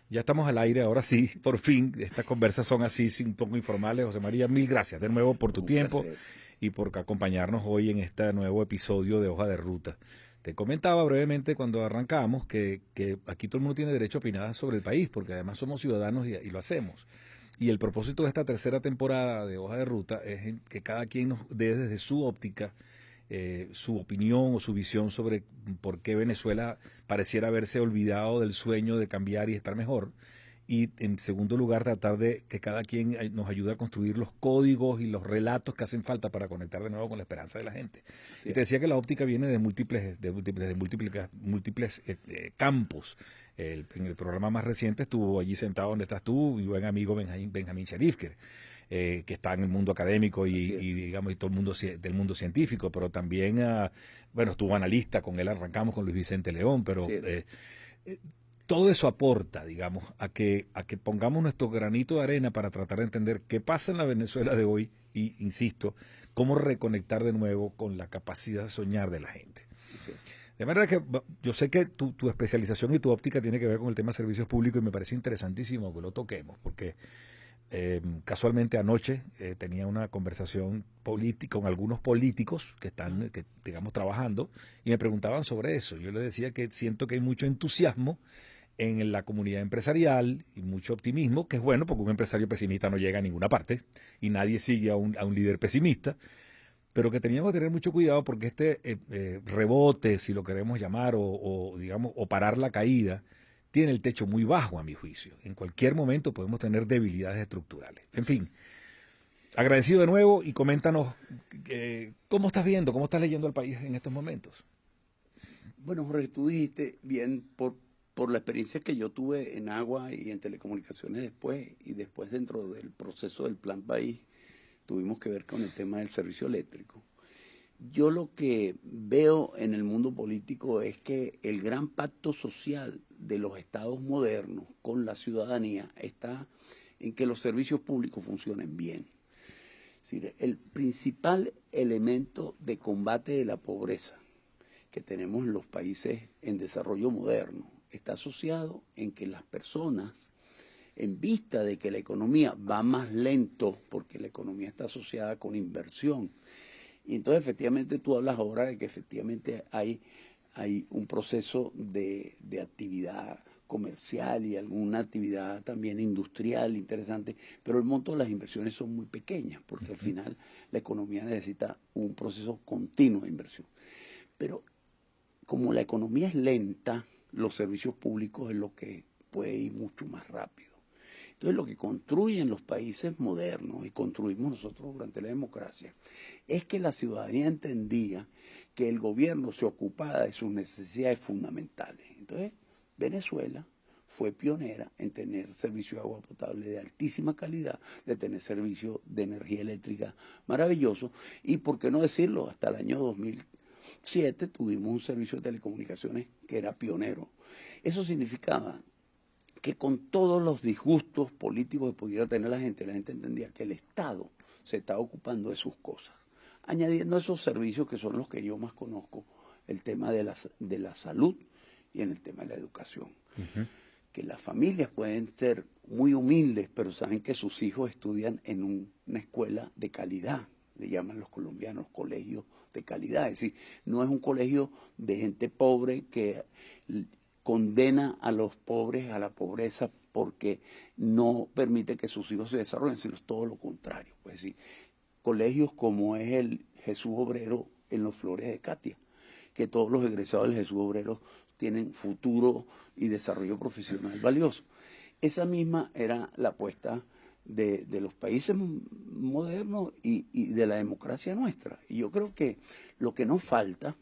Ya estamos al aire, ahora sí, por fin. Estas conversas son así, un poco informales. José María, mil gracias de nuevo por tu Un tiempo placer. y por acompañarnos hoy en este nuevo episodio de Hoja de Ruta. Te comentaba brevemente cuando arrancamos que aquí todo el mundo tiene derecho a opinar sobre el país, porque además somos ciudadanos y lo hacemos. Y el propósito de esta tercera temporada de Hoja de Ruta es que cada quien nos dé desde su óptica su opinión o su visión sobre por qué Venezuela pareciera haberse olvidado del sueño de cambiar y estar mejor. Y en segundo lugar, tratar de que cada quien nos ayude a construir los códigos y los relatos que hacen falta para conectar de nuevo con la esperanza de la gente. Así Y es. te decía que la óptica viene de múltiples campos. En el programa más reciente estuvo allí sentado donde estás tú, mi buen amigo Benjamín Sharif, que está en el mundo académico Así y es. digamos y todo el mundo del mundo científico, pero también bueno, estuvo analista, con él arrancamos con Luis Vicente León, pero Así es. todo eso aporta, digamos, a que pongamos nuestro granito de arena para tratar de entender qué pasa en la Venezuela de hoy y, insisto, cómo reconectar de nuevo con la capacidad de soñar de la gente. Así es. De manera que yo sé que tu especialización y tu óptica tiene que ver con el tema de servicios públicos y me parece interesantísimo que lo toquemos, porque casualmente anoche tenía una conversación política con algunos políticos que están, que, digamos, trabajando y me preguntaban sobre eso. Yo les decía que siento que hay mucho entusiasmo en la comunidad empresarial y mucho optimismo, que es bueno porque un empresario pesimista no llega a ninguna parte y nadie sigue a un líder pesimista, pero que teníamos que tener mucho cuidado porque este rebote, si lo queremos llamar, digamos, o parar la caída, tiene el techo muy bajo a mi juicio. En cualquier momento podemos tener debilidades estructurales. En Así fin, es. agradecido de nuevo y coméntanos cómo estás viendo, cómo estás leyendo al país en estos momentos. Bueno, Jorge, tú dijiste bien por la experiencia que yo tuve en agua y en telecomunicaciones después, y después dentro del proceso del Plan País, tuvimos que ver con el tema del servicio eléctrico. Yo lo que veo en el mundo político es que el gran pacto social de los estados modernos con la ciudadanía está en que los servicios públicos funcionen bien. Es decir, el principal elemento de combate de la pobreza que tenemos en los países en desarrollo moderno está asociado en que las personas, en vista de que la economía va más lento, porque la economía está asociada con inversión, y entonces efectivamente tú hablas ahora de que efectivamente hay un proceso de actividad comercial y alguna actividad también industrial interesante, pero el monto de las inversiones son muy pequeñas, porque al final la economía necesita un proceso continuo de inversión. Pero como la economía es lenta, los servicios públicos es lo que puede ir mucho más rápido. Entonces lo que construyen los países modernos y construimos nosotros durante la democracia es que la ciudadanía entendía que el gobierno se ocupaba de sus necesidades fundamentales. Entonces Venezuela fue pionera en tener servicio de agua potable de altísima calidad, de tener servicio de energía eléctrica maravilloso y, por qué no decirlo, hasta el año 2007 tuvimos un servicio de telecomunicaciones que era pionero. Eso significaba que con todos los disgustos políticos que pudiera tener la gente entendía que el Estado se estaba ocupando de sus cosas, añadiendo esos servicios que son los que yo más conozco, el tema de la salud y en el tema de la educación. Que las familias pueden ser muy humildes, pero saben que sus hijos estudian en una escuela de calidad, le llaman los colombianos colegios de calidad, es decir, no es un colegio de gente pobre que condena a los pobres a la pobreza porque no permite que sus hijos se desarrollen, sino es todo lo contrario. Pues, es decir, colegios como es el Jesús Obrero en Los Flores de Catia, que todos los egresados del Jesús Obrero tienen futuro y desarrollo profesional valioso. Esa misma era la apuesta de los países modernos y de la democracia nuestra. Y yo creo que lo que nos falta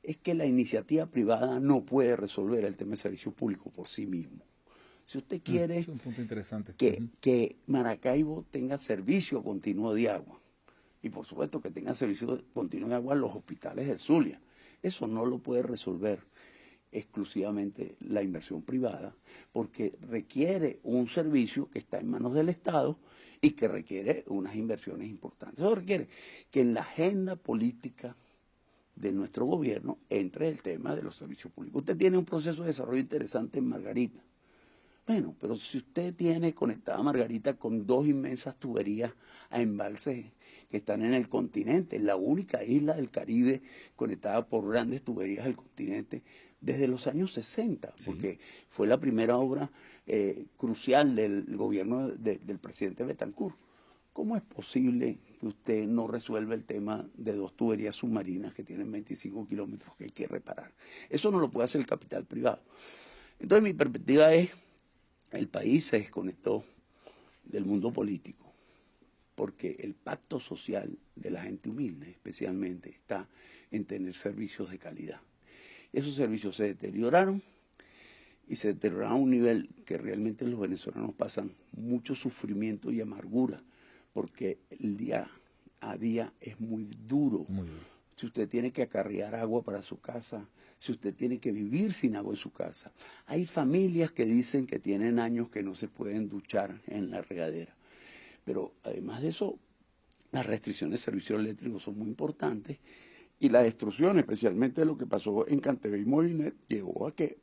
es que la iniciativa privada no puede resolver el tema de servicio público por sí mismo. Si usted quiere Es un punto interesante. que Maracaibo tenga servicio continuo de agua, y por supuesto que tenga servicio continuo de agua en los hospitales del Zulia, eso no lo puede resolver exclusivamente la inversión privada, porque requiere un servicio que está en manos del Estado y que requiere unas inversiones importantes. Eso requiere que en la agenda política de nuestro gobierno entre el tema de los servicios públicos. Usted tiene un proceso de desarrollo interesante en Margarita, Bueno, pero si usted tiene conectada Margarita con 2 inmensas tuberías a embalses que están en el continente, la única isla del Caribe conectada por grandes tuberías al continente desde los años 60, Sí. porque fue la primera obra crucial del gobierno del presidente Betancourt. ¿Cómo es posible que usted no resuelva el tema de 2 tuberías submarinas que tienen 25 kilómetros que hay que reparar? Eso no lo puede hacer el capital privado. Entonces mi perspectiva es, el país se desconectó del mundo político, porque el pacto social de la gente humilde especialmente está en tener servicios de calidad. Esos servicios se deterioraron y se deterioraron a un nivel que realmente los venezolanos pasan mucho sufrimiento y amargura, porque el día a día es muy duro. Muy duro. Si usted tiene que acarrear agua para su casa, si usted tiene que vivir sin agua en su casa. Hay familias que dicen que tienen años que no se pueden duchar en la regadera. Pero además de eso, las restricciones de servicios eléctricos son muy importantes y la destrucción, especialmente lo que pasó en Cantebé y Movinet, llevó a que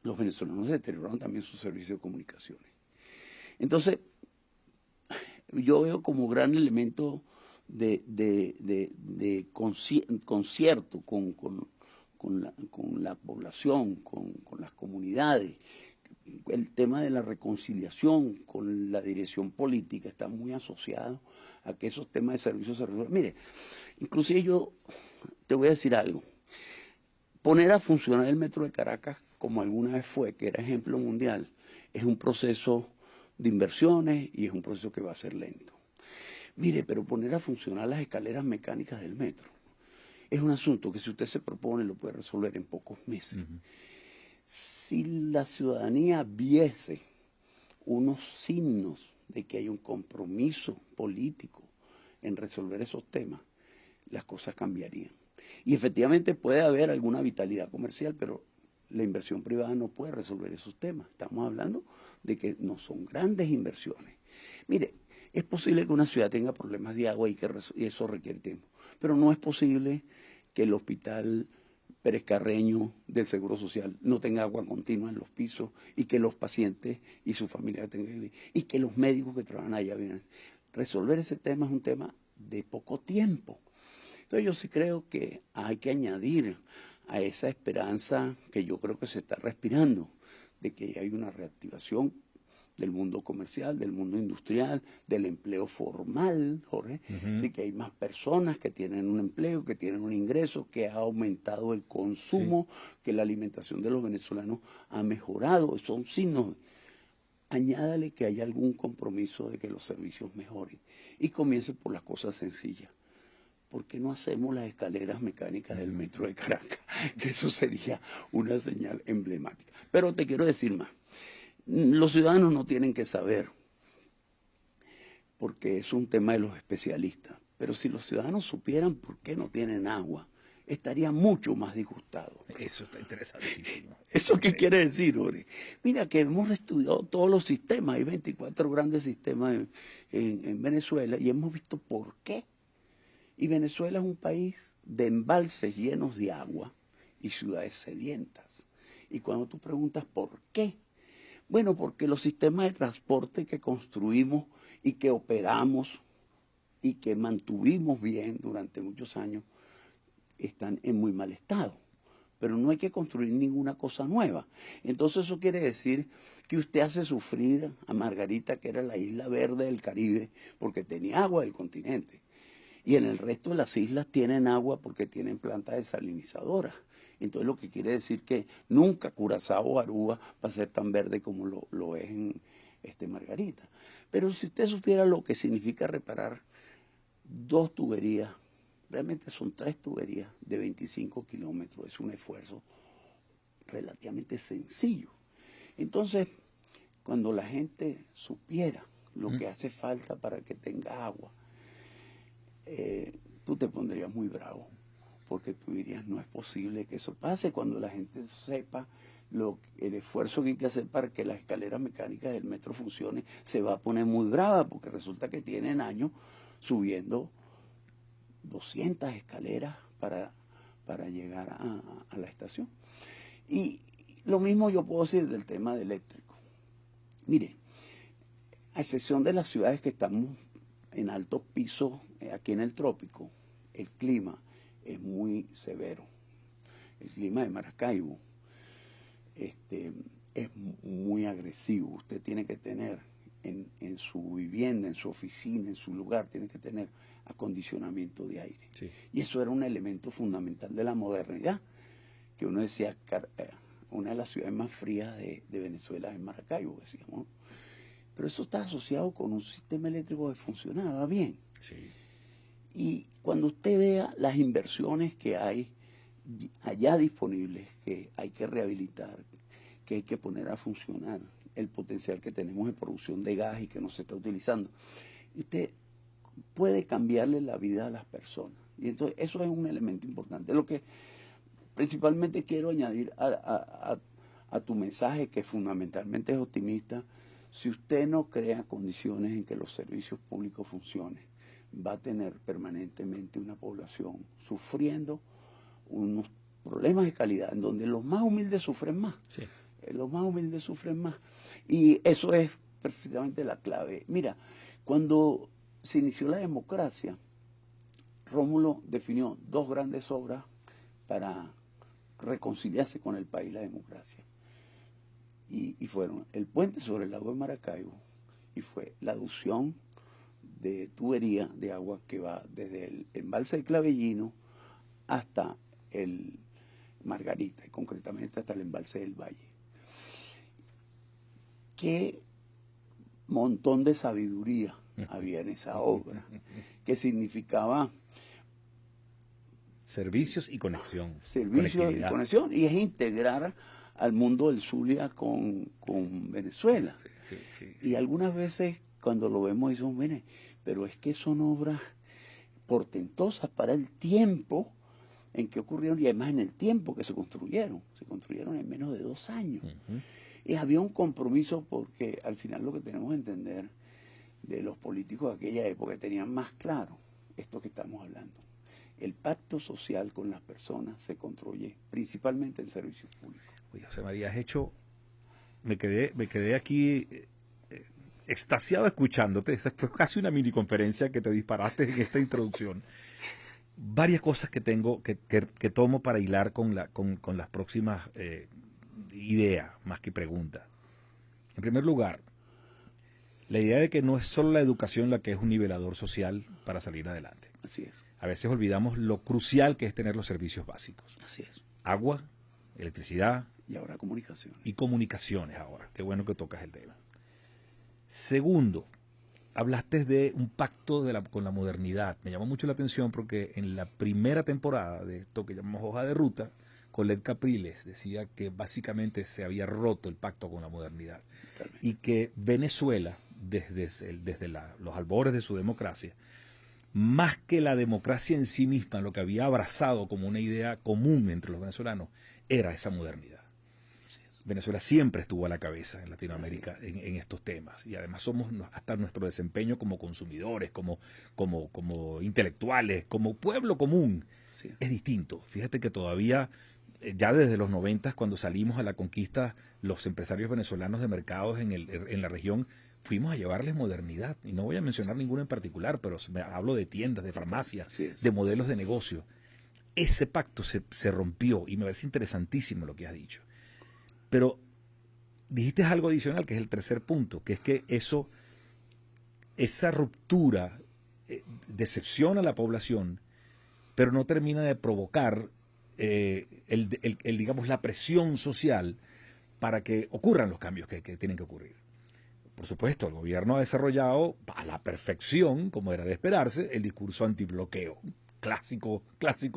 los venezolanos deterioraron también sus servicios de comunicaciones. Entonces, yo veo como gran elemento de concierto con la población, con las comunidades. El tema de la reconciliación con la dirección política está muy asociado a que esos temas de servicios se resuelvan. Mire, inclusive yo te voy a decir algo. Poner a funcionar el metro de Caracas, como alguna vez fue, que era ejemplo mundial, es un proceso de inversiones y es un proceso que va a ser lento. Mire, pero poner a funcionar las escaleras mecánicas del metro es un asunto que si usted se propone lo puede resolver en pocos meses. Si la ciudadanía viese unos signos de que hay un compromiso político en resolver esos temas, las cosas cambiarían. Y efectivamente puede haber alguna vitalidad comercial, pero la inversión privada no puede resolver esos temas. Estamos hablando de que no son grandes inversiones. Mire, es posible que una ciudad tenga problemas de agua y eso requiere tiempo, pero no es posible que el hospital Pérez Carreño del Seguro Social no tenga agua continua en los pisos y que los pacientes y su familia tengan que vivir y que los médicos que trabajan allá vienen. Resolver ese tema es un tema de poco tiempo. Entonces yo sí creo que hay que añadir a esa esperanza que yo creo que se está respirando, de que hay una reactivación del mundo comercial, del mundo industrial, del empleo formal, Jorge. Sí, que hay más personas que tienen un empleo, que tienen un ingreso, que ha aumentado el consumo, que la alimentación de los venezolanos ha mejorado. Son signos. Añádale que hay algún compromiso de que los servicios mejoren y comience por las cosas sencillas. ¿Por qué no hacemos las escaleras mecánicas del metro de Caracas? Que eso sería una señal emblemática. Pero te quiero decir más. Los ciudadanos no tienen que saber, porque es un tema de los especialistas. Pero si los ciudadanos supieran por qué no tienen agua, estarían mucho más disgustados. Eso está interesantísimo. ¿Eso qué quiere decir, Ore? Mira que hemos estudiado todos los sistemas, hay 24 grandes sistemas en Venezuela y hemos visto por qué. Y Venezuela es un país de embalses llenos de agua y ciudades sedientas. Y cuando tú preguntas por qué, bueno, porque los sistemas de transporte que construimos y que operamos y que mantuvimos bien durante muchos años están en muy mal estado. Pero no hay que construir ninguna cosa nueva. Entonces eso quiere decir que usted hace sufrir a Margarita, que era la isla verde del Caribe, porque tenía agua del continente. Y en el resto de las islas tienen agua porque tienen plantas desalinizadoras. Entonces lo que quiere decir que nunca Curazao o Aruba va a ser tan verde como lo es en Margarita. Pero si usted supiera lo que significa reparar 2 tuberías, realmente son 3 tuberías de 25 kilómetros, es un esfuerzo relativamente sencillo. Entonces, cuando la gente supiera lo que hace falta para que tenga agua, tú te pondrías muy bravo, porque tú dirías, no es posible que eso pase. Cuando la gente sepa el esfuerzo que hay que hacer para que las escaleras mecánicas del metro funcionen, se va a poner muy brava, porque resulta que tienen años subiendo 200 escaleras para llegar a la estación. Y lo mismo yo puedo decir del tema de eléctrico. Mire, a excepción de las ciudades que estamos en altos pisos, aquí en el trópico, el clima es muy severo. El clima de Maracaibo es muy agresivo. Usted tiene que tener en su vivienda, en su oficina, en su lugar, tiene que tener acondicionamiento de aire. Sí. Y eso era un elemento fundamental de la modernidad, que uno decía, una de las ciudades más frías de Venezuela es Maracaibo, decíamos. Pero eso está asociado con un sistema eléctrico que funcionaba bien. Sí. Y cuando usted vea las inversiones que hay allá disponibles, que hay que rehabilitar, que hay que poner a funcionar, el potencial que tenemos de producción de gas y que no se está utilizando, usted puede cambiarle la vida a las personas. Y entonces eso es un elemento importante. Lo que principalmente quiero añadir a tu mensaje, que fundamentalmente es optimista, si usted no crea condiciones en que los servicios públicos funcionen, va a tener permanentemente una población sufriendo unos problemas de calidad, en donde los más humildes sufren más. Sí. Los más humildes sufren más. Y eso es perfectamente la clave. Mira, cuando se inició la democracia, Rómulo definió dos grandes obras para reconciliarse con el país, la democracia. Y fueron el puente sobre el lago de Maracaibo y fue la aducción de tubería de agua que va desde el embalse del Clavellino hasta el Margarita, y concretamente hasta el embalse del Valle. Qué montón de sabiduría había en esa obra, que significaba servicios y conexión. Servicios y conexión, y es integrar al mundo del Zulia con Venezuela. Sí, sí, sí. Y algunas veces cuando lo vemos decimos, mire, pero es que son obras portentosas para el tiempo en que ocurrieron y además en el tiempo que se construyeron en menos de 2 años. Y había un compromiso, porque al final lo que tenemos que entender de los políticos de aquella época, tenían más claro esto que estamos hablando. El pacto social con las personas se construye principalmente en servicios públicos. Oye, José María, me quedé aquí extasiado escuchándote. Esa fue casi una mini conferencia que te disparaste en esta introducción. Varias cosas que tengo, que tomo para hilar con las próximas ideas, más que preguntas. En primer lugar, la idea de que no es solo la educación la que es un nivelador social para salir adelante. Así es. A veces olvidamos lo crucial que es tener los servicios básicos. Así es. Agua, electricidad. Y ahora comunicaciones. Y comunicaciones ahora. Qué bueno que tocas el tema. Segundo, hablaste de un pacto con la modernidad. Me llamó mucho la atención porque en la primera temporada de esto que llamamos Hoja de Ruta, Colette Capriles decía que básicamente se había roto el pacto con la modernidad. Totalmente. Y que Venezuela, desde los albores de su democracia, más que la democracia en sí misma, lo que había abrazado como una idea común entre los venezolanos, era esa modernidad. Venezuela siempre estuvo a la cabeza en Latinoamérica en estos temas, y además somos hasta nuestro desempeño como consumidores, como intelectuales, como pueblo común, es distinto. Fíjate que todavía, ya desde los 90, cuando salimos a la conquista, los empresarios venezolanos de mercados en la región, fuimos a llevarles modernidad, y no voy a mencionar ninguna en particular, pero hablo de tiendas, de farmacias, de modelos de negocio. Ese pacto se rompió, y me parece interesantísimo lo que has dicho. Pero dijiste algo adicional, que es el tercer punto, que es que esa ruptura decepciona a la población, pero no termina de provocar digamos, la presión social para que ocurran los cambios que tienen que ocurrir. Por supuesto, el gobierno ha desarrollado a la perfección, como era de esperarse, el discurso antibloqueo. Clásico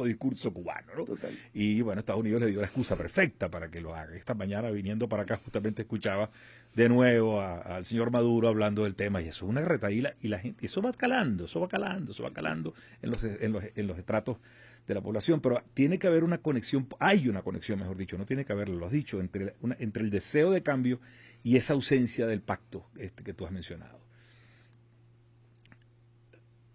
discurso cubano, ¿no? Total. Y bueno, Estados Unidos le dio la excusa perfecta para que lo haga. Esta mañana, viniendo para acá, justamente escuchaba de nuevo al señor Maduro hablando del tema, y eso es una retaíla, y la gente, eso va calando en los estratos de la población. Pero tiene que haber una conexión, hay una conexión, mejor dicho, no tiene que haberlo, lo has dicho, entre el deseo de cambio y esa ausencia del pacto que tú has mencionado.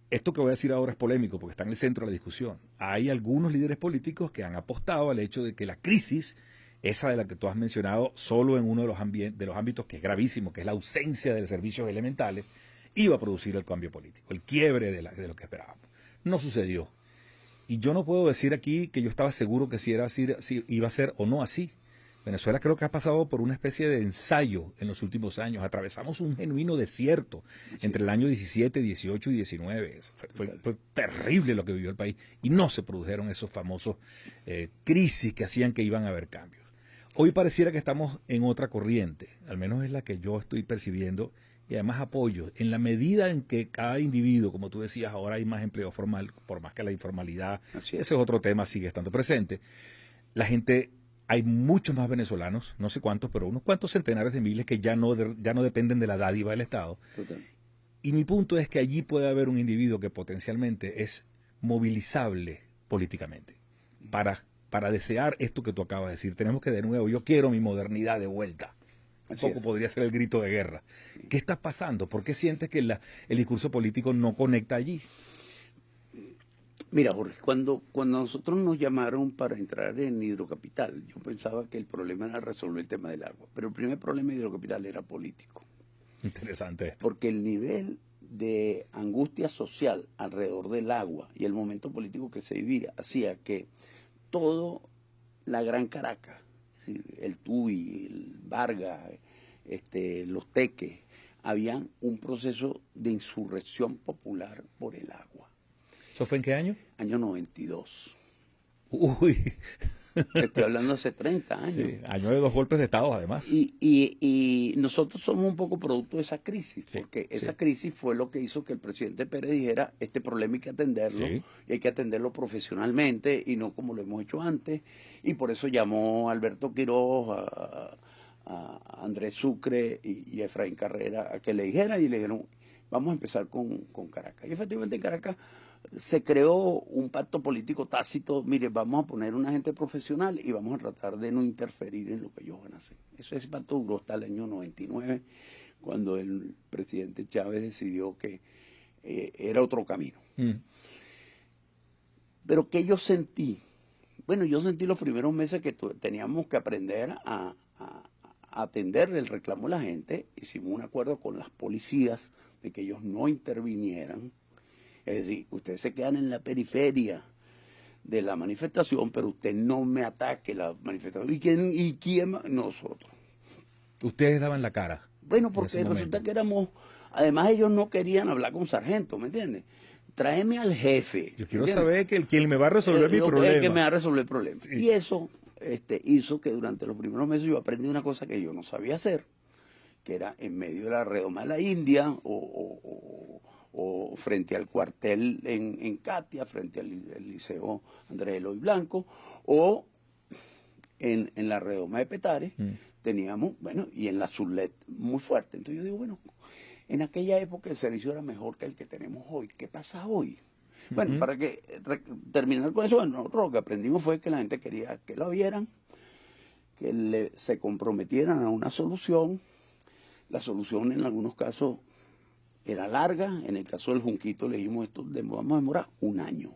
Esto que voy a decir ahora es polémico porque está en el centro de la discusión. Hay algunos líderes políticos que han apostado al hecho de que la crisis esa de la que tú has mencionado, solo en uno de los ámbitos que es gravísimo, que es la ausencia de servicios elementales, iba a producir el cambio político, el quiebre de lo que esperábamos. No sucedió. Y yo no puedo decir aquí que yo estaba seguro que si era así, si iba a ser o no así. Venezuela creo que ha pasado por una especie de ensayo en los últimos años. Atravesamos un genuino desierto entre el año 17, 18 y 19. Fue terrible lo que vivió el país y no se produjeron esos famosos crisis que hacían que iban a haber cambios. Hoy pareciera que estamos en otra corriente, al menos es la que yo estoy percibiendo, y además apoyo. En la medida en que cada individuo, como tú decías, ahora hay más empleo formal, por más que la informalidad, ese es otro tema, sigue estando presente, la gente... Hay muchos más venezolanos, no sé cuántos, pero unos cuantos centenares de miles que ya no dependen de la dádiva del Estado. Total. Y mi punto es que allí puede haber un individuo que potencialmente es movilizable políticamente para desear esto que tú acabas de decir. Tenemos que de nuevo, yo quiero mi modernidad de vuelta. Un poco podría ser el grito de guerra. ¿Qué está pasando? ¿Por qué sientes que el discurso político no conecta allí? Mira, Jorge, cuando nosotros nos llamaron para entrar en Hidrocapital, yo pensaba que el problema era resolver el tema del agua, pero el primer problema de Hidrocapital era político. Interesante esto. Porque el nivel de angustia social alrededor del agua y el momento político que se vivía hacía que todo la Gran Caracas, es decir, el Tuy, el Vargas, los Teques, habían un proceso de insurrección popular por el agua. ¿Eso fue en qué año? Año 92. Uy. Estoy hablando hace 30 años. Sí, año de 2 golpes de Estado, además. Y nosotros somos un poco producto de esa crisis, Sí, porque esa crisis fue lo que hizo que el presidente Pérez dijera, este problema hay que atenderlo, Sí. y hay que atenderlo profesionalmente, y no como lo hemos hecho antes, y por eso llamó a Alberto Quiroz, a Andrés Sucre y a Efraín Carrera a que le dijeran, y le dijeron, vamos a empezar con Caracas. Y efectivamente en Caracas se creó un pacto político tácito, mire, vamos a poner una gente profesional y vamos a tratar de no interferir en lo que ellos van a hacer. Ese pacto duró hasta el año 99, cuando el presidente Chávez decidió que era otro camino. Pero ¿qué yo sentí? Bueno, yo sentí los primeros meses que teníamos que aprender a atender el reclamo de la gente. Hicimos un acuerdo con las policías de que ellos no intervinieran. Es decir, ustedes se quedan en la periferia de la manifestación, pero usted no me ataque la manifestación. ¿Y quién? Nosotros. Ustedes daban la cara. Bueno, porque resulta que además ellos no querían hablar con sargento, ¿me entiendes? Tráeme al jefe. Yo quiero saber que quien me va a resolver mi problema. El que me va a resolver el problema. Sí. Y eso hizo que durante los primeros meses yo aprendí una cosa que yo no sabía hacer, que era en medio de la redoma de la India o frente al cuartel en Catia, frente al Liceo Andrés Eloy Blanco, o en la redoma de Petare, teníamos, bueno, y en la Zulet muy fuerte. Entonces yo digo, bueno, en aquella época el servicio era mejor que el que tenemos hoy. ¿Qué pasa hoy? Bueno, para terminar con eso, bueno, nosotros lo que aprendimos fue que la gente quería que lo vieran, que se comprometieran a una solución. La solución en algunos casos era larga. En el caso del Junquito le dijimos, esto vamos a demorar un año.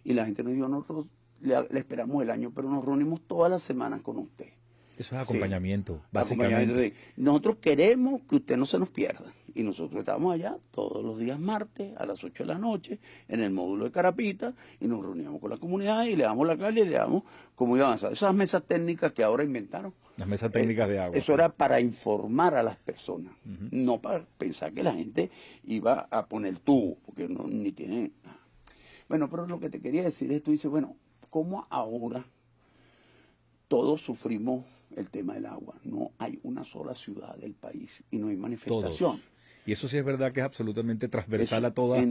Y la gente nos dijo, nosotros le esperamos el año, pero nos reunimos todas las semanas con usted. Eso es acompañamiento, sí, básicamente. Nosotros queremos que usted no se nos pierda. Y nosotros estábamos allá todos los días martes a las 8 de la noche en el módulo de Carapita y nos reuníamos con la comunidad y le damos la calle y le damos cómo iba a avanzar. Esas mesas técnicas que ahora inventaron. Las mesas técnicas de agua. Eso era para informar a las personas, no para pensar que la gente iba a poner tubo, porque no, ni tiene nada. Bueno, pero lo que te quería decir es, tú dices, bueno, ¿cómo ahora todos sufrimos el tema del agua? No hay una sola ciudad del país y no hay manifestación. Todos. Y eso sí es verdad que es absolutamente transversal a toda,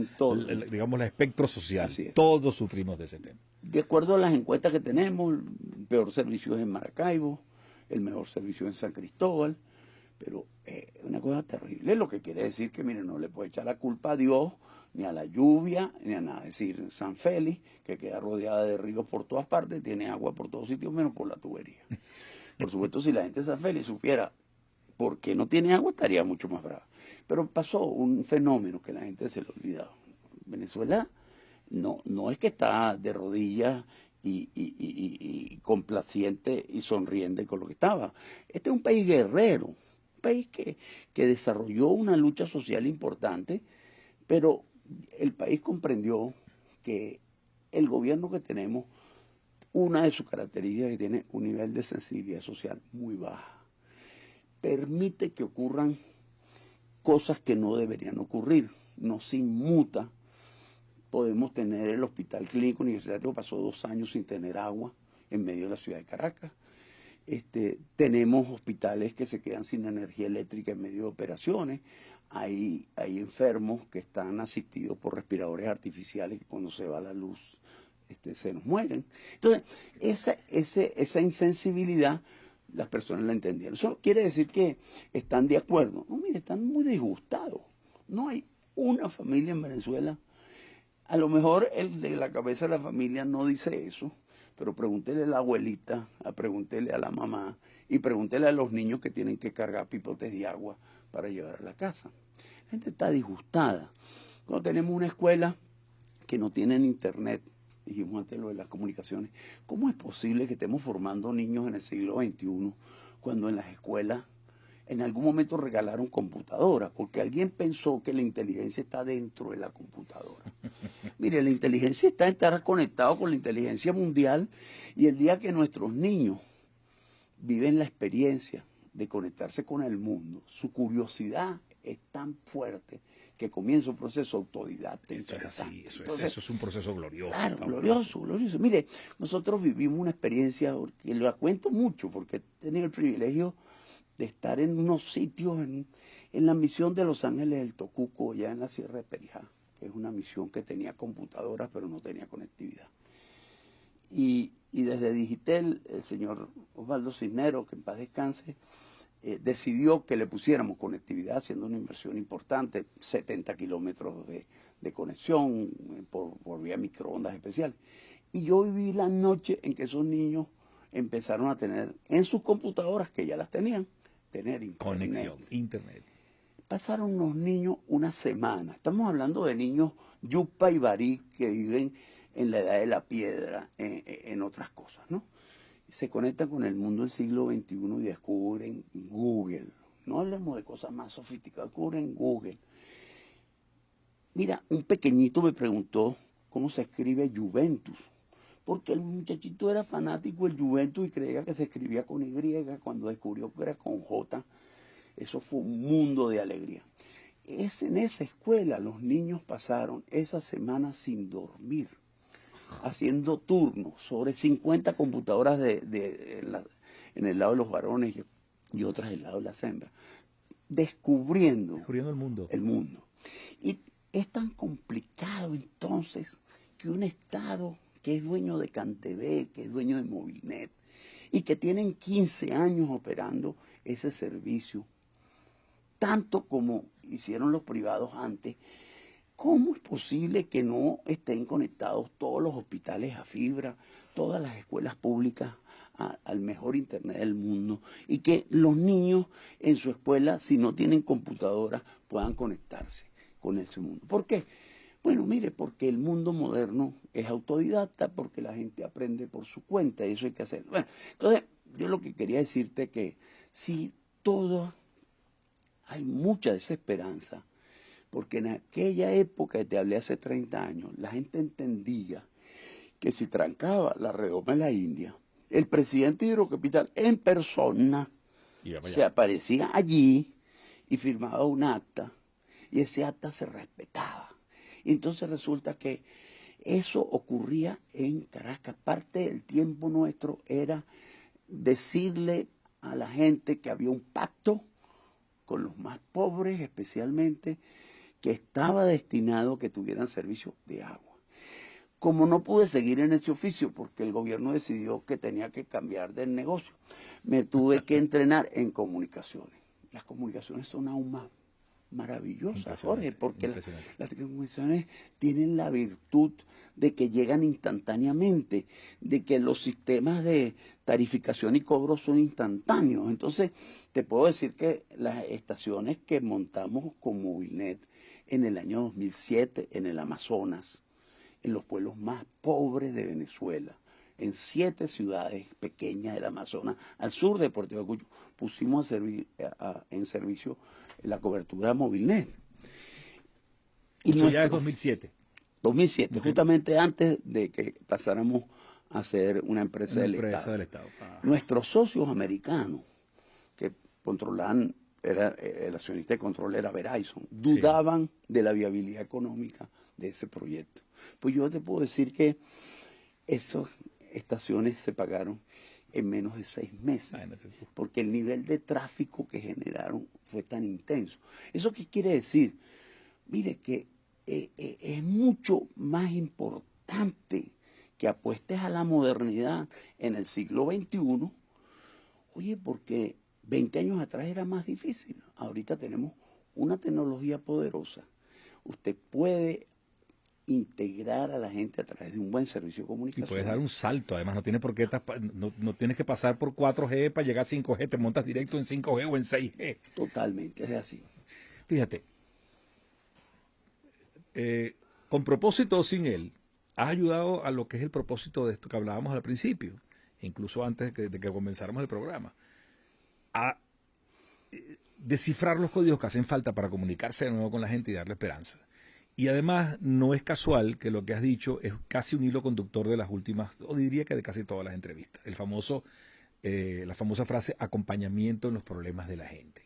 digamos, el espectro social. Todos sufrimos de ese tema. De acuerdo a las encuestas que tenemos, el peor servicio es en Maracaibo, el mejor servicio es en San Cristóbal, pero es una cosa terrible, lo que quiere decir que, mire, no le puede echar la culpa a Dios, ni a la lluvia, ni a nada. Es decir, San Félix, que queda rodeada de ríos por todas partes, tiene agua por todos sitios, menos por la tubería. Por supuesto, si la gente de San Félix supiera por qué no tiene agua, estaría mucho más brava. Pero pasó un fenómeno que la gente se le olvida. Venezuela no es que está de rodillas y complaciente y sonriente con lo que estaba. Este es un país guerrero, un país que desarrolló una lucha social importante, pero el país comprendió que el gobierno que tenemos, una de sus características es que tiene un nivel de sensibilidad social muy baja. Permite que ocurran cosas que no deberían ocurrir, no se inmuta. Podemos tener el hospital clínico universitario, pasó 2 años sin tener agua en medio de la ciudad de Caracas. Tenemos hospitales que se quedan sin energía eléctrica en medio de operaciones. Hay enfermos que están asistidos por respiradores artificiales que cuando se va la luz se nos mueren. Entonces, esa insensibilidad las personas la entendieron. Eso quiere decir que están de acuerdo. No, mire, están muy disgustados. No hay una familia en Venezuela. A lo mejor el de la cabeza de la familia no dice eso, pero pregúntele a la abuelita, pregúntele a la mamá y pregúntele a los niños que tienen que cargar pipotes de agua para llevar a la casa. La gente está disgustada. Cuando tenemos una escuela que no tienen internet, dijimos antes lo de las comunicaciones, ¿cómo es posible que estemos formando niños en el siglo XXI cuando en las escuelas en algún momento regalaron computadoras? Porque alguien pensó que la inteligencia está dentro de la computadora. Mire, la inteligencia está en estar conectado con la inteligencia mundial, y el día que nuestros niños viven la experiencia de conectarse con el mundo, su curiosidad es tan fuerte que comienza un proceso autodidacta. Eso es así, eso es un proceso glorioso. Claro, glorioso. Mire, nosotros vivimos una experiencia que la cuento mucho porque he tenido el privilegio de estar en unos sitios, en la misión de Los Ángeles del Tocuco, allá en la Sierra de Perijá, que es una misión que tenía computadoras pero no tenía conectividad. Y desde Digitel, el señor Osvaldo Cisneros, que en paz descanse, decidió que le pusiéramos conectividad, haciendo una inversión importante, 70 kilómetros de conexión por vía microondas especial. Y yo viví la noche en que esos niños empezaron a tener en sus computadoras, que ya las tenían, tener internet. Conexión, internet. Pasaron los niños una semana. Estamos hablando de niños yupa y barí que viven en la edad de la piedra, en otras cosas, ¿no? Se conectan con el mundo del siglo XXI y descubren Google. No hablemos de cosas más sofisticadas, descubren Google. Mira, un pequeñito me preguntó cómo se escribe Juventus, porque el muchachito era fanático del Juventus y creía que se escribía con Y, cuando descubrió que era con J. Eso fue un mundo de alegría. En esa escuela los niños pasaron esa semana sin dormir, haciendo turnos sobre 50 computadoras en el lado de los varones y otras del lado de las hembras, descubriendo el mundo. Y es tan complicado entonces que un Estado que es dueño de CanTV, que es dueño de Movilnet, y que tienen 15 años operando ese servicio, tanto como hicieron los privados antes, ¿cómo es posible que no estén conectados todos los hospitales a fibra, todas las escuelas públicas al mejor internet del mundo, y que los niños en su escuela, si no tienen computadora, puedan conectarse con ese mundo? ¿Por qué? Bueno, mire, porque el mundo moderno es autodidacta, porque la gente aprende por su cuenta, y eso hay que hacerlo. Bueno, entonces, yo lo que quería decirte que si hay mucha desesperanza, porque en aquella época que te hablé hace 30 años, la gente entendía que si trancaba la redoma de la India, el presidente de Hidrocapital en persona se aparecía allí y firmaba un acta, y ese acta se respetaba. Y entonces resulta que eso ocurría en Caracas. Parte del tiempo nuestro era decirle a la gente que había un pacto con los más pobres, especialmente, que estaba destinado a que tuvieran servicio de agua. Como no pude seguir en ese oficio porque el gobierno decidió que tenía que cambiar del negocio, me tuve que entrenar en comunicaciones. Las comunicaciones son aún más maravillosas, Jorge, porque las comunicaciones tienen la virtud de que llegan instantáneamente, de que los sistemas de tarificación y cobro son instantáneos. Entonces, te puedo decir que las estaciones que montamos con Movilnet en el año 2007 en el Amazonas, en los pueblos más pobres de Venezuela, en 7 ciudades pequeñas del Amazonas, al sur de Puerto Ayacucho, pusimos en servicio la cobertura Movilnet. Y eso ya es 2007. 2007, okay. Justamente antes de que pasáramos a ser una empresa del Estado. Nuestros socios americanos, que controlaban, el accionista de control era Verizon, dudaban de la viabilidad económica de ese proyecto. Pues yo te puedo decir que esas estaciones se pagaron en menos de 6 meses, porque el nivel de tráfico que generaron fue tan intenso. ¿Eso qué quiere decir? Mire que es mucho más importante que apuestes a la modernidad en el siglo XXI, oye, porque 20 años atrás era más difícil. Ahorita tenemos una tecnología poderosa. Usted puede integrar a la gente a través de un buen servicio de comunicación. Y puedes dar un salto, además no tienes por qué no tienes que pasar por 4G para llegar a 5G, te montas directo en 5G o en 6G. Totalmente, es así. Fíjate, con propósito o sin él, has ayudado a lo que es el propósito de esto que hablábamos al principio, incluso antes de que comenzáramos el programa, a descifrar los códigos que hacen falta para comunicarse de nuevo con la gente y darle esperanza. Y además no es casual que lo que has dicho es casi un hilo conductor de las últimas, o diría que de casi todas las entrevistas, la famosa frase acompañamiento en los problemas de la gente,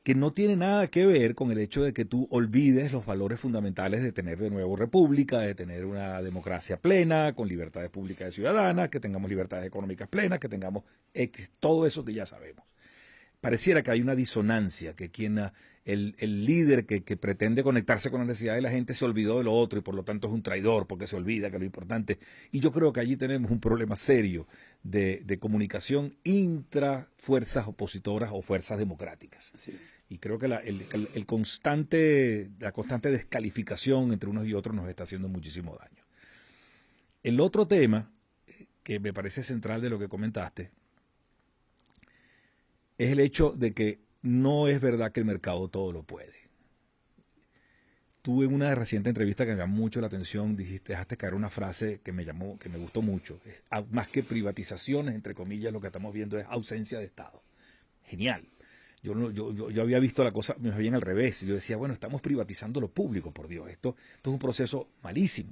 que no tiene nada que ver con el hecho de que tú olvides los valores fundamentales de tener de nuevo república, de tener una democracia plena, con libertades públicas y ciudadanas, que tengamos libertades económicas plenas, que tengamos todo eso que ya sabemos. Pareciera que hay una disonancia, que el líder que pretende conectarse con la necesidad de la gente se olvidó de lo otro y por lo tanto es un traidor porque se olvida que lo importante. Y yo creo que allí tenemos un problema serio de comunicación intra fuerzas opositoras o fuerzas democráticas. Así es. Y creo que la constante descalificación entre unos y otros nos está haciendo muchísimo daño. El otro tema que me parece central de lo que comentaste es el hecho de que no es verdad que el mercado todo lo puede. Tú en una reciente entrevista que me llamó mucho la atención, dejaste caer una frase que me gustó mucho. Más que privatizaciones, entre comillas, lo que estamos viendo es ausencia de Estado. Genial. Yo había visto la cosa más bien al revés. Yo decía, bueno, estamos privatizando lo público, por Dios. Esto es un proceso malísimo.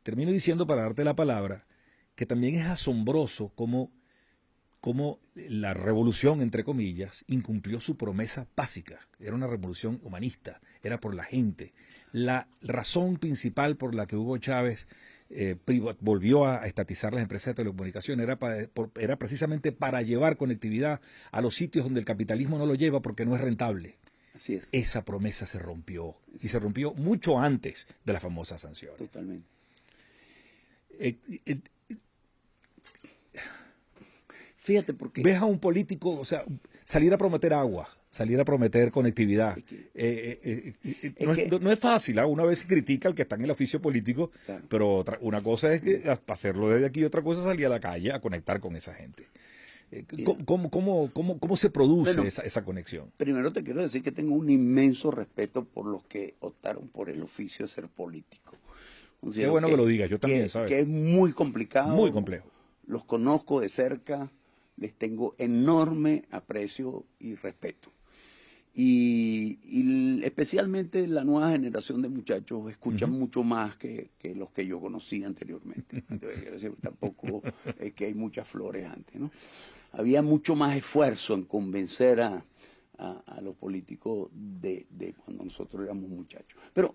Termino diciendo, para darte la palabra, que también es asombroso cómo la revolución, entre comillas, incumplió su promesa básica. Era una revolución humanista, era por la gente. La razón principal por la que Hugo Chávez volvió a estatizar las empresas de telecomunicación era precisamente para llevar conectividad a los sitios donde el capitalismo no lo lleva porque no es rentable. Así es. Esa promesa se rompió, y se rompió mucho antes de la famosa sanción. Totalmente. Fíjate, porque ves a un político, o sea, salir a prometer agua, salir a prometer conectividad. No es fácil, ¿eh? Una vez se critica al que está en el oficio político, claro, pero una cosa es que hacerlo desde aquí y otra cosa es salir a la calle a conectar con esa gente. ¿Cómo se produce esa conexión? Primero te quiero decir que tengo un inmenso respeto por los que optaron por el oficio de ser político. Qué bueno que lo digas, yo también, ¿sabes? Que es muy complicado. Muy complejo. Los conozco de cerca. Les tengo enorme aprecio y respeto. Y especialmente la nueva generación de muchachos escuchan mucho más que los que yo conocí anteriormente. Tampoco es que hay muchas flores antes, ¿no? Había mucho más esfuerzo en convencer a los políticos de cuando nosotros éramos muchachos. Pero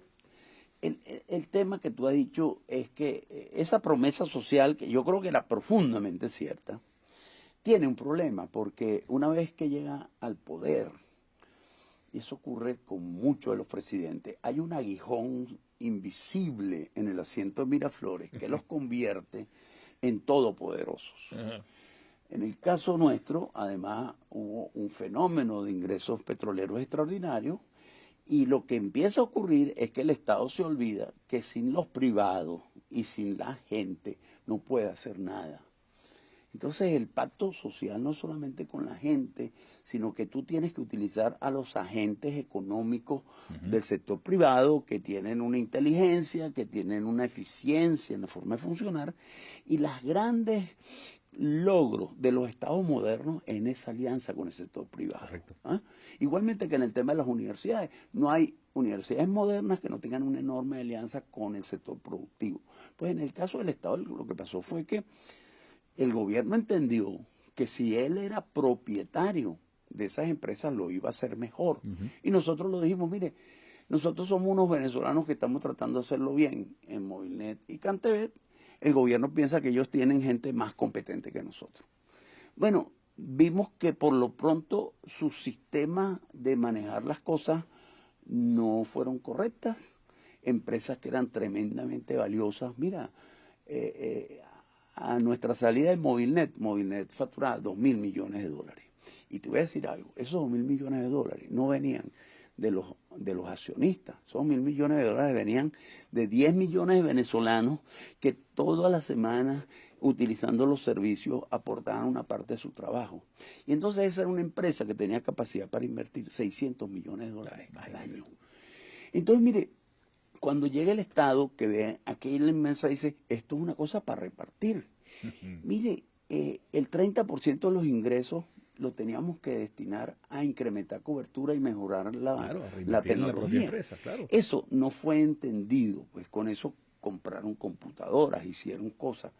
el tema que tú has dicho es que esa promesa social, que yo creo que era profundamente cierta, tiene un problema, porque una vez que llega al poder, y eso ocurre con muchos de los presidentes, hay un aguijón invisible en el asiento de Miraflores que los convierte en todopoderosos. En el caso nuestro, además, hubo un fenómeno de ingresos petroleros extraordinarios, y lo que empieza a ocurrir es que el Estado se olvida que sin los privados y sin la gente no puede hacer nada. Entonces el pacto social no es solamente con la gente, sino que tú tienes que utilizar a los agentes económicos del sector privado que tienen una inteligencia, que tienen una eficiencia en la forma de funcionar, y las grandes logros de los estados modernos en esa alianza con el sector privado. Correcto. ¿Ah? Igualmente que en el tema de las universidades, no hay universidades modernas que no tengan una enorme alianza con el sector productivo. Pues en el caso del Estado lo que pasó fue que el gobierno entendió que si él era propietario de esas empresas lo iba a hacer mejor. Y nosotros lo dijimos, mire, nosotros somos unos venezolanos que estamos tratando de hacerlo bien en Movilnet y Cantebet. El gobierno piensa que ellos tienen gente más competente que nosotros. Bueno, vimos que por lo pronto su sistema de manejar las cosas no fueron correctas. Empresas que eran tremendamente valiosas. Mira, a nuestra salida de Movilnet facturaba 2.000 millones de dólares. Y te voy a decir algo, esos 2.000 millones de dólares no venían de los accionistas, esos 1.000 millones de dólares venían de 10 millones de venezolanos que todas las semanas, utilizando los servicios, aportaban una parte de su trabajo. Y entonces esa era una empresa que tenía capacidad para invertir 600 millones de dólares al año. Entonces, mire, cuando llega el Estado, que ve aquella inmensa, dice, esto es una cosa para repartir. Mire, el 30% de los ingresos lo teníamos que destinar a incrementar cobertura y mejorar la tecnología. Empresa, claro. Eso no fue entendido, pues con eso compraron computadoras, hicieron cosas.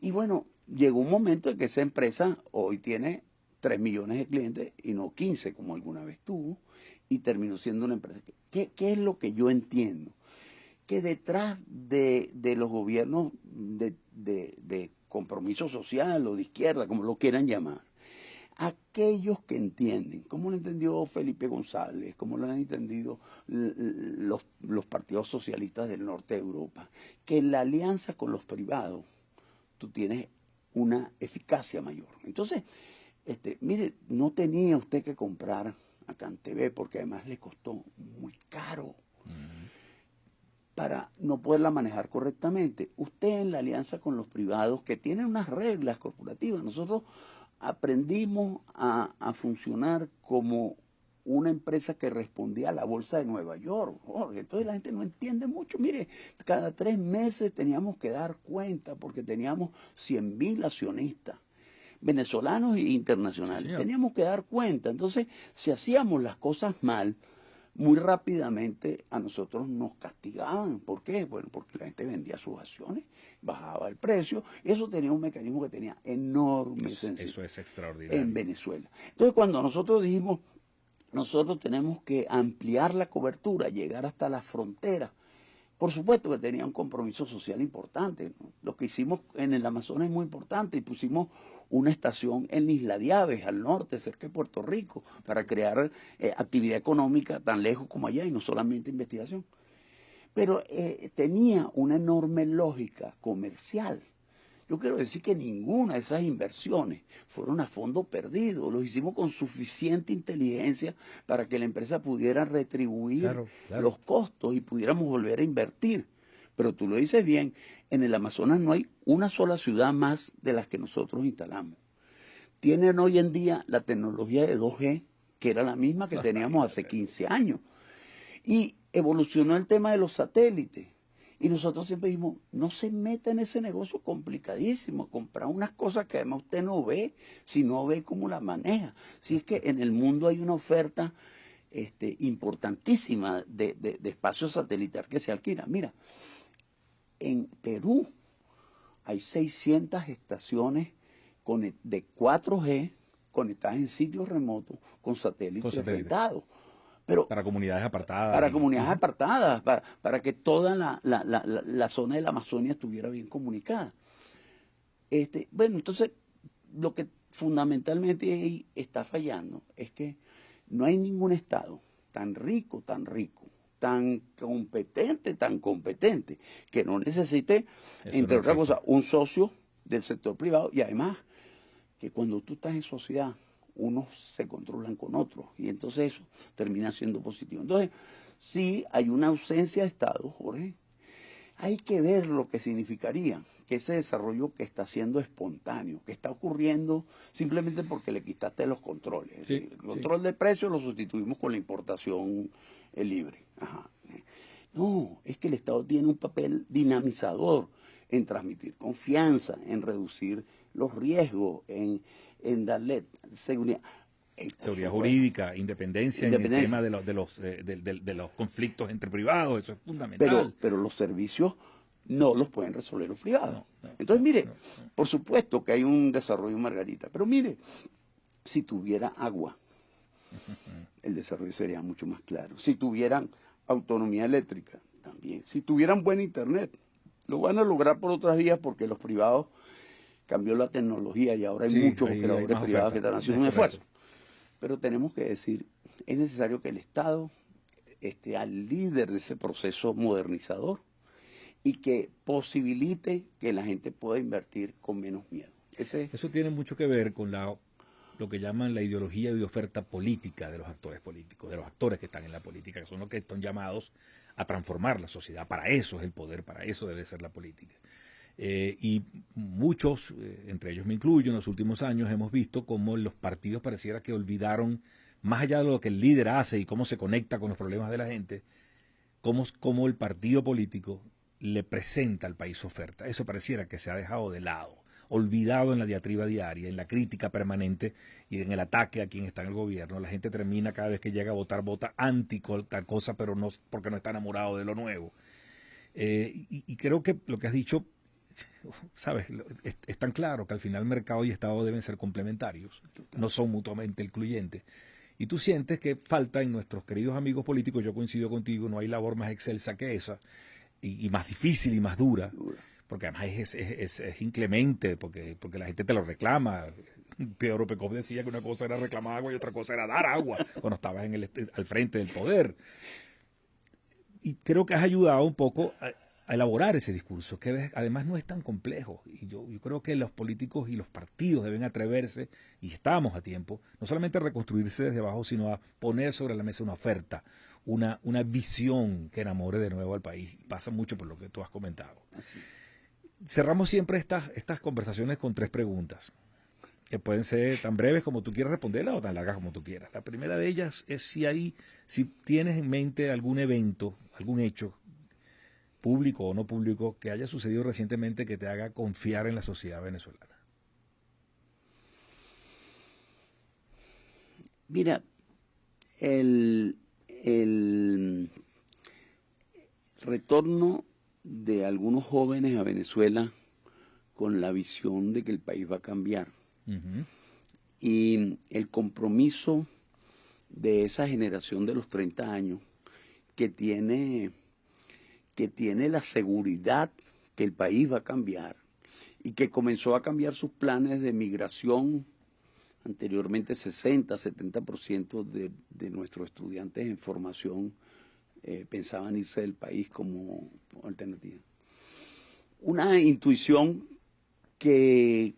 Y bueno, llegó un momento en que esa empresa hoy tiene 3 millones de clientes y no 15 como alguna vez tuvo, y terminó siendo una empresa. ¿Qué es lo que yo entiendo? Que detrás de los gobiernos de compromiso social o de izquierda, como lo quieran llamar, aquellos que entienden, como lo entendió Felipe González, como lo han entendido los partidos socialistas del norte de Europa, que en la alianza con los privados tú tienes una eficacia mayor. Entonces, mire, no tenía usted que comprar a Cantebet porque además le costó muy caro para no poderla manejar correctamente. Usted en la alianza con los privados, que tienen unas reglas corporativas, nosotros aprendimos a funcionar como una empresa que respondía a la bolsa de Nueva York, Jorge. Entonces la gente no entiende mucho. Mire, cada 3 meses teníamos que dar cuenta porque teníamos 100.000 accionistas, venezolanos e internacionales. Sí, teníamos que dar cuenta. Entonces, si hacíamos las cosas mal, muy rápidamente a nosotros nos castigaban. ¿Por qué? Bueno, porque la gente vendía sus acciones, bajaba el precio, y eso tenía un mecanismo que tenía enorme sensibilidad. Eso es extraordinario. En Venezuela. Entonces, cuando nosotros dijimos, nosotros tenemos que ampliar la cobertura, llegar hasta la frontera, por supuesto que tenía un compromiso social importante, ¿no? Lo que hicimos en el Amazonas es muy importante y pusimos una estación en Isla de Aves, al norte, cerca de Puerto Rico, para crear actividad económica tan lejos como allá y no solamente investigación. Pero tenía una enorme lógica comercial. Yo quiero decir que ninguna de esas inversiones fueron a fondo perdido. Lo hicimos con suficiente inteligencia para que la empresa pudiera retribuir los costos y pudiéramos volver a invertir. Pero tú lo dices bien, en el Amazonas no hay una sola ciudad más de las que nosotros instalamos. Tienen hoy en día la tecnología de 2G, que era la misma que teníamos hace 15 años. Y evolucionó el tema de los satélites. Y nosotros siempre dijimos, no se meta en ese negocio complicadísimo, comprar unas cosas que además usted no ve, si no ve cómo la maneja. Si es que en el mundo hay una oferta importantísima de espacio satelital que se alquila. Mira, en Perú hay 600 estaciones de 4G conectadas en sitios remotos con satélites rentados. Pero para comunidades apartadas. Para comunidades apartadas, para que toda la zona de la Amazonia estuviera bien comunicada. Bueno, entonces, lo que fundamentalmente ahí está fallando es que no hay ningún Estado tan rico, tan competente, que no necesite, entre otras cosas, un socio del sector privado y además que cuando tú estás en sociedad, unos se controlan con otros y entonces eso termina siendo positivo. Entonces, sí hay una ausencia de Estado, Jorge. hay que ver lo que significaría que ese desarrollo que está siendo espontáneo, que está ocurriendo simplemente porque le quitaste los controles. Sí, El control de precios lo sustituimos con la importación libre. Ajá. No, es que el Estado tiene un papel dinamizador en transmitir confianza, en reducir los riesgos, en darle seguridad. Seguridad jurídica, independencia en el tema de los conflictos entre privados, eso es fundamental. Pero los servicios no los pueden resolver los privados. Entonces, mire, por supuesto que hay un desarrollo, Margarita, pero mire, si tuviera agua, el desarrollo sería mucho más claro. Si tuvieran autonomía eléctrica, también. Si tuvieran buen internet, lo van a lograr por otras vías porque los privados cambió la tecnología y ahora hay muchos operadores privados que están haciendo un esfuerzo. Pero tenemos que decir, es necesario que el Estado esté al líder de ese proceso modernizador y que posibilite que la gente pueda invertir con menos miedo. Eso tiene mucho que ver con lo que llaman la ideología y oferta política de los actores políticos, de los actores que están en la política, que son los que están llamados a transformar la sociedad. Para eso es el poder, para eso debe ser la política. Y muchos, entre ellos me incluyo, en los últimos años hemos visto cómo los partidos pareciera que olvidaron, más allá de lo que el líder hace y cómo se conecta con los problemas de la gente, cómo el partido político le presenta al país su oferta. Eso pareciera que se ha dejado de lado, olvidado en la diatriba diaria, en la crítica permanente y en el ataque a quien está en el gobierno. La gente termina cada vez que llega a votar, vota anti tal cosa, pero no porque no está enamorado de lo nuevo. Y creo que lo que has dicho, sabes, es tan claro que al final mercado y Estado deben ser complementarios, no son mutuamente excluyentes. Y tú sientes que falta en nuestros queridos amigos políticos, yo coincido contigo, no hay labor más excelsa que esa, y más difícil y más dura, porque además es inclemente, porque la gente te lo reclama. Pedro Pekov decía que una cosa era reclamar agua y otra cosa era dar agua cuando estabas al frente del poder. Y creo que has ayudado un poco a elaborar ese discurso, que además no es tan complejo. Y yo creo que los políticos y los partidos deben atreverse, y estamos a tiempo, no solamente a reconstruirse desde abajo, sino a poner sobre la mesa una oferta, una visión que enamore de nuevo al país. Pasa mucho por lo que tú has comentado. Así. Cerramos siempre estas conversaciones con 3 preguntas, que pueden ser tan breves como tú quieras responderlas o tan largas como tú quieras. La primera de ellas es si tienes en mente algún evento, algún hecho, público o no público, que haya sucedido recientemente que te haga confiar en la sociedad venezolana. Mira, el retorno de algunos jóvenes a Venezuela con la visión de que el país va a cambiar. Y el compromiso de esa generación de los 30 años que tiene la seguridad que el país va a cambiar y que comenzó a cambiar sus planes de migración. Anteriormente 60-70% de nuestros estudiantes en formación pensaban irse del país como alternativa. Una intuición que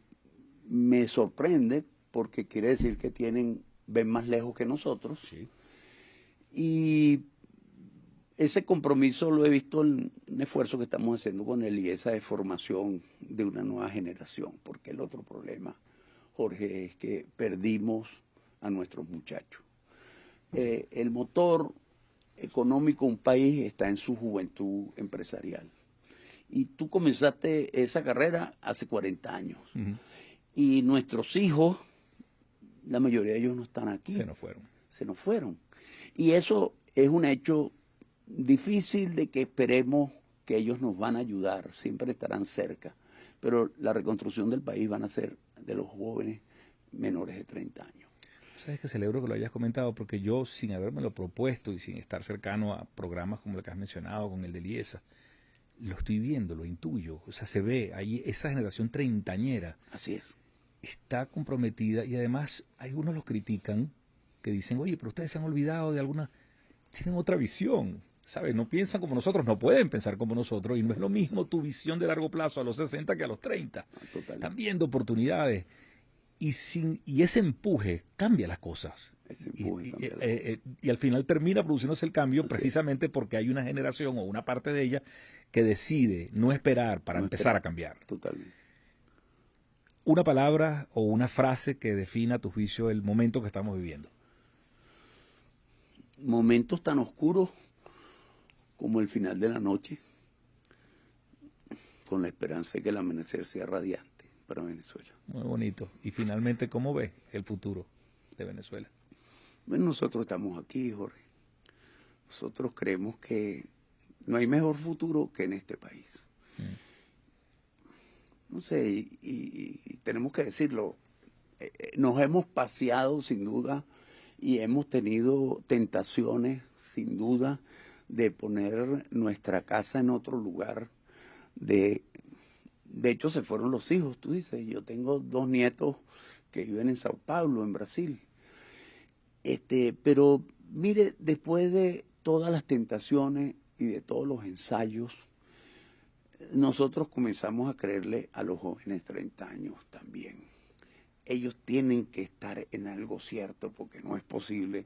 me sorprende porque quiere decir que ven más lejos que nosotros. Sí. Y ese compromiso lo he visto en un esfuerzo que estamos haciendo con el IESA de formación de una nueva generación, porque el otro problema, Jorge, es que perdimos a nuestros muchachos. El motor económico de un país está en su juventud empresarial. Y tú comenzaste esa carrera hace 40 años. Y nuestros hijos, la mayoría de ellos no están aquí. Se nos fueron. Y eso es un hecho difícil de que esperemos que ellos nos van a ayudar, siempre estarán cerca. Pero la reconstrucción del país van a ser de los jóvenes menores de 30 años. Sabes que celebro que lo hayas comentado, porque yo, sin habérmelo propuesto y sin estar cercano a programas como el que has mencionado, con el de IESA, lo estoy viendo, lo intuyo. O sea, se ve ahí esa generación treintañera. Así es. Está comprometida y además algunos los critican, que dicen, oye, pero ustedes se han olvidado de alguna... Tienen otra visión, ¿sabes? No piensan como nosotros, no pueden pensar como nosotros, y no es lo mismo tu visión de largo plazo a los 60 que a los 30. Total. Están viendo oportunidades. y ese empuje cambia las cosas. Ese empuje cambia las cosas. Y al final termina produciéndose el cambio Así precisamente porque hay una generación o una parte de ella que decide no esperar para empezar a cambiar. Totalmente. Una palabra o una frase que defina a tu juicio el momento que estamos viviendo. Momentos tan oscuros como el final de la noche, con la esperanza de que el amanecer sea radiante para Venezuela. Muy bonito. Y finalmente, ¿cómo ves el futuro de Venezuela? Bueno, nosotros estamos aquí, Jorge. Nosotros creemos que no hay mejor futuro que en este país. No sé, y tenemos que decirlo, nos hemos paseado sin duda y hemos tenido tentaciones sin duda de poner nuestra casa en otro lugar. De hecho se fueron los hijos, tú dices, yo tengo 2 nietos que viven en Sao Paulo, en Brasil. Pero mire, después de todas las tentaciones y de todos los ensayos, nosotros comenzamos a creerle a los jóvenes 30 años también. Ellos tienen que estar en algo cierto, porque no es posible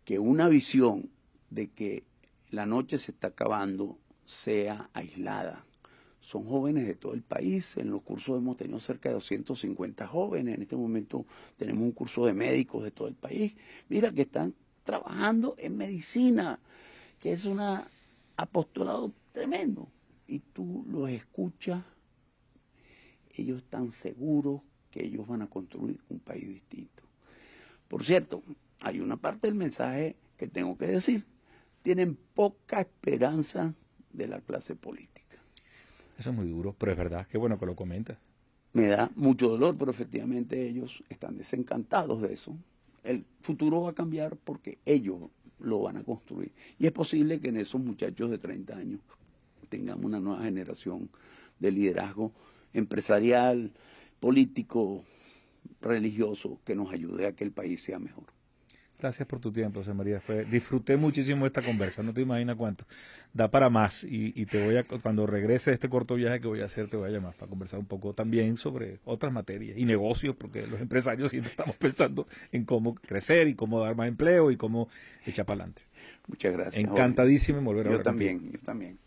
que una visión de que la noche se está acabando sea aislada. Son jóvenes de todo el país. En los cursos hemos tenido cerca de 250 jóvenes. En este momento tenemos un curso de médicos de todo el país. Mira, que están trabajando en medicina, que es un apostolado tremendo. Y tú los escuchas, ellos están seguros que ellos van a construir un país distinto. Por cierto, hay una parte del mensaje que tengo que decir. Tienen poca esperanza de la clase política. Eso es muy duro, pero es verdad. Qué bueno que lo comentas. Me da mucho dolor, pero efectivamente ellos están desencantados de eso. El futuro va a cambiar porque ellos lo van a construir. Y es posible que en esos muchachos de 30 años tengamos una nueva generación de liderazgo empresarial, político, religioso, que nos ayude a que el país sea mejor. Gracias por tu tiempo, José María. Disfruté muchísimo esta conversa, no te imaginas cuánto. Da para más y te voy a, cuando regrese de este corto viaje que voy a hacer, te voy a llamar para conversar un poco también sobre otras materias y negocios, porque los empresarios siempre estamos pensando en cómo crecer y cómo dar más empleo y cómo echar para adelante. Muchas gracias. Encantadísimo en volver a hablar contigo. Yo también.